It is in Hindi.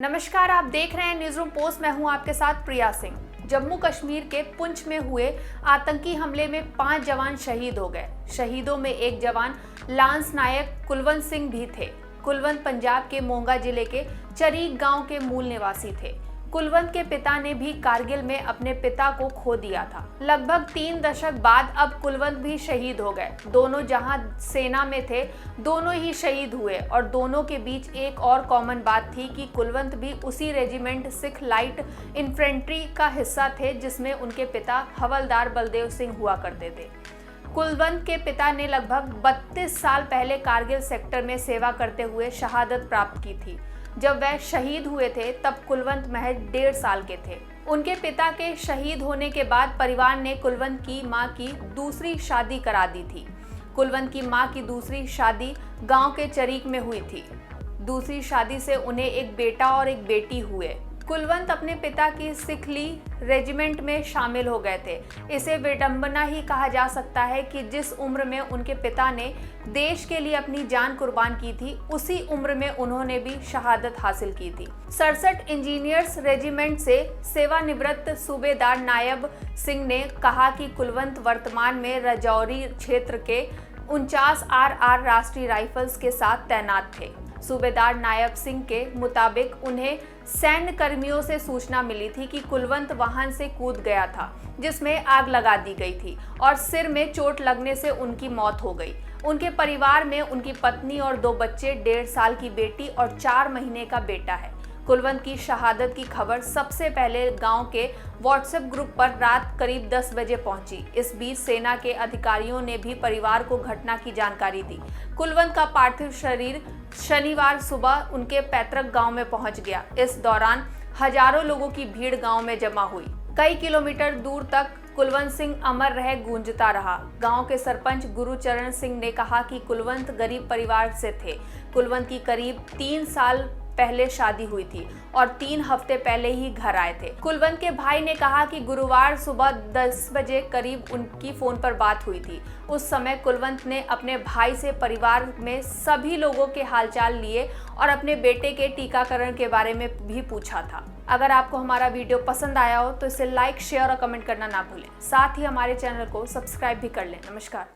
नमस्कार, आप देख रहे हैं न्यूज रूम पोस्ट। मैं हूं आपके साथ प्रिया सिंह। जम्मू कश्मीर के पुंछ में हुए आतंकी हमले में 5 जवान शहीद हो गए। शहीदों में एक जवान लांस नायक कुलवंत सिंह भी थे। कुलवंत पंजाब के मोंगा जिले के चरीक गांव के मूल निवासी थे। कुलवंत के पिता ने भी कारगिल में अपने पिता को खो दिया था। लगभग 3 दशक बाद अब कुलवंत भी शहीद हो गए। दोनों जहां सेना में थे, दोनों ही शहीद हुए और दोनों के बीच एक और कॉमन बात थी कि कुलवंत भी उसी रेजिमेंट सिख लाइट इन्फेंट्री का हिस्सा थे जिसमें उनके पिता हवलदार बलदेव सिंह हुआ करते थे। कुलवंत के पिता ने लगभग 32 साल पहले कारगिल सेक्टर में सेवा करते हुए शहादत प्राप्त की थी। जब वह शहीद हुए थे तब कुलवंत महज 1.5 साल के थे। उनके पिता के शहीद होने के बाद परिवार ने कुलवंत की मां की दूसरी शादी करा दी थी। कुलवंत की मां की दूसरी शादी गांव के चरीक में हुई थी। दूसरी शादी से उन्हें एक बेटा और एक बेटी हुए। कुलवंत अपने पिता की सिखली रेजिमेंट में शामिल हो गए थे। इसे विडंबना ही कहा जा सकता है कि जिस उम्र में उनके पिता ने देश के लिए अपनी जान कुर्बान की थी, उसी उम्र में उन्होंने भी शहादत हासिल की थी। 67 इंजीनियर्स रेजिमेंट से सेवानिवृत्त सूबेदार नायब सिंह ने कहा कि कुलवंत वर्तमान में राजौरी क्षेत्र के 49 RR राष्ट्रीय राइफल्स के साथ तैनात थे। सूबेदार नायब सिंह के मुताबिक उन्हें सैन्य कर्मियों से सूचना मिली थी कि कुलवंत वाहन से कूद गया था जिसमें आग लगा दी गई थी और सिर में चोट लगने से उनकी मौत हो गई। उनके परिवार में उनकी पत्नी और 2 बच्चे, 1.5 साल की बेटी और 4 महीने का बेटा है। कुलवंत की शहादत की खबर सबसे पहले गांव के व्हाट्सएप ग्रुप पर रात करीब 10 बजे पहुंची। इस बीच सेना के अधिकारियों ने भी परिवार को घटना की जानकारी दी। कुलवंत का पार्थिव शरीर शनिवार सुबह उनके पैतृक गांव में पहुंच गया। इस दौरान हजारों लोगों की भीड़ गांव में जमा हुई। कई किलोमीटर दूर तक कुलवंत सिंह अमर रहे गूंजता रहा। गांव के सरपंच गुरुचरण सिंह ने कहा कि कुलवंत गरीब परिवार से थे। कुलवंत की करीब 3 साल पहले शादी हुई थी और 3 हफ्ते पहले ही घर आए थे। कुलवंत के भाई ने कहा कि गुरुवार सुबह 10 बजे करीब उनकी फोन पर बात हुई थी। उस समय कुलवंत ने अपने भाई से परिवार में सभी लोगों के हालचाल लिए और अपने बेटे के टीकाकरण के बारे में भी पूछा था। अगर आपको हमारा वीडियो पसंद आया हो तो इसे लाइक, शेयर और कमेंट करना ना भूलें। साथ ही हमारे चैनल को सब्सक्राइब भी कर लें। नमस्कार।